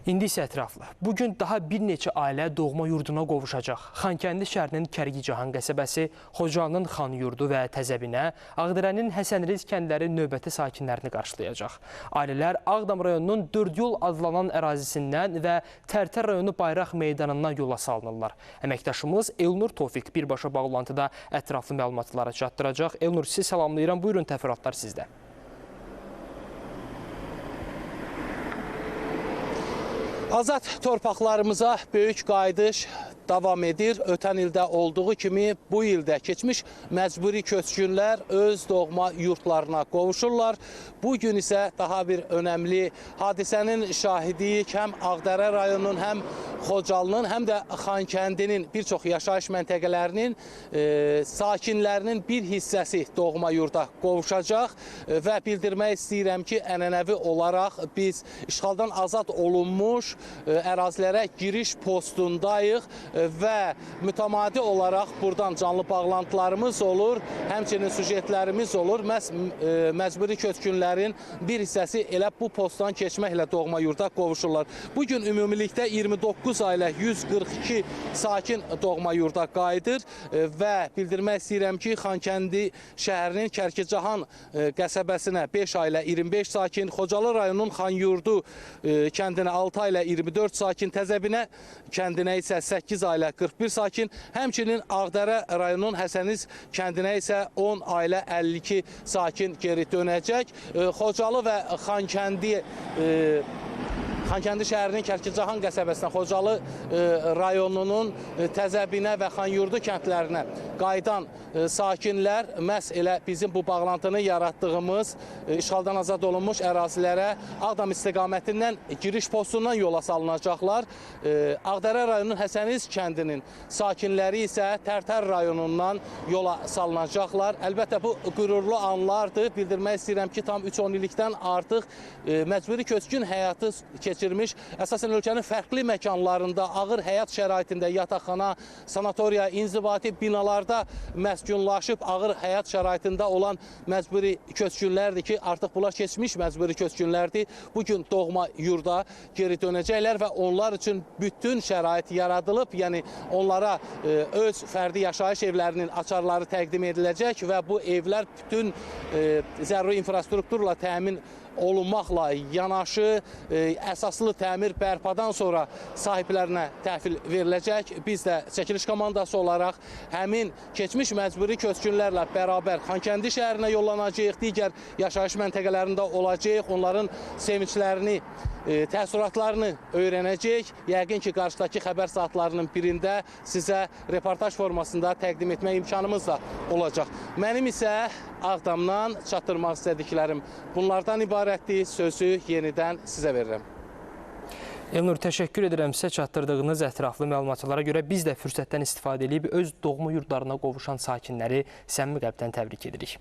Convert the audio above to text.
İndi isə ətraflı. Bugün daha bir neçə ailə doğma yurduna qovuşacaq. Xankəndi şəhərinin Kərkicahan qəsəbəsi, Xocalının Xan yurdu və Təzəbinə, Ağdərənin Həsənriz kəndləri növbəti sakinlərini qarşılayacaq. Ailələr Ağdam rayonunun 4 yol adlanan ərazisindən və Tərtər rayonu Bayraq meydanından yola salınırlar. Əməkdaşımız Elnur Tofiq birbaşa bağlantıda ətraflı məlumatları çatdıracaq. Elnur, sizi salamlayıram. Buyurun, təfərrüatlar sizdə. Azad torpaqlarımıza böyük qayıdış davam edir. Ötən ildə olduğu kimi bu ildə keçmiş məcburi köçkünlər öz doğma yurtlarına qovuşurlar. Bugün isə daha bir önəmli hadisənin şahidiyik. Həm Ağdərə rayonunun, həm Xocalının, həm də Xankəndinin bir çox yaşayış məntəqələrinin sakinlərinin bir hissəsi doğma yurda qovuşacaq və bildirmək istəyirəm ki, ənənəvi olaraq biz işğaldan azad olunmuş ərazilərə giriş postundayıq və mütəmadi olaraq buradan canlı bağlantılarımız olur, həmçinin sujetlərimiz olur. Məhz məcburi köçkünlərin bir hissəsi elə bu postdan keçməklə doğma yurda qovuşurlar. Bugün ümumilikdə 29 ailə 142 sakin doğma yurda qayıdır və bildirmək istəyirəm ki, Xankəndi şəhərinin Kərkicahan qəsəbəsinə 5 ailə 25 sakin, Xocalı rayonunun Xan yurdu kəndinə 6 ailə 24 sakin, Təzəbinə kəndinə isə 8 ailə 41 sakin, həmçinin Ağdərə rayonunun Həsəniz kəndinə isə 10 ailə 52 sakin geri dönəcək. Xocalı və Xankəndi şəhərinin Kərkicahan qəsəbəsinə, Xocalı rayonunun Təzəbinə və Xanyurdu kəndlərinə qayıdan sakinlər məhz elə bizim bu bağlantını yaratdığımız işğaldan azad olunmuş ərazilərə Ağdam istiqamətindən giriş postundan yola salınacaqlar. Ağdərə rayonunun Həsəniz kəndinin sakinləri isə Tərtər rayonundan yola salınacaqlar. Əlbəttə bu qürurlu anlardır. Bildirmək istəyirəm ki, tam 3-10 illikdən artıq məcburi köçkün həyatı keçirmiş, əsasən ölkənin fərqli məkanlarında, ağır həyat şəraitində yataqxana, sanatoriya, inzibati binalarda məskunlaşıb ağır həyat şəraitində olan məcburi köçkünlərdir ki, artıq bunlar keçmiş məcburi köçkünlərdir. Bugün doğma yurda geri dönəcəklər və onlar üçün bütün şərait yaradılıb, yəni onlara öz fərdi yaşayış evlərinin açarları təqdim ediləcək və bu evlər bütün zəruri infrastrukturla təmin olunmaqla yanaşı əsaslı təmir bərpadan sonra sahiblərinə təhvil veriləcək. Biz də çəkiliş komandası olaraq həmin keçmiş məcburi köçkünlərlə bərabər Xankəndi şəhərinə yollanacağıq, digər yaşayış məntəqələrində olacağıq, onların sevinclərini, təəssüratlarını öyrənəcək. Yəqin ki, qarşıdakı xəbər saatlarının birində sizə reportaj formasında təqdim etmək imkanımız da olacaq. Mənim isə Ağdamdan çatdırmaq istədiklərim bunlardan ibarətdir. Sözü yenidən sizə verirəm. Elnur, təşəkkür edirəm sizə çatdırdığınız ətraflı məlumatlara görə. Biz də fürsətdən istifadə edib öz doğma yurdlarına qovuşan sakinləri səmimi qəlbdən təbrik edirik.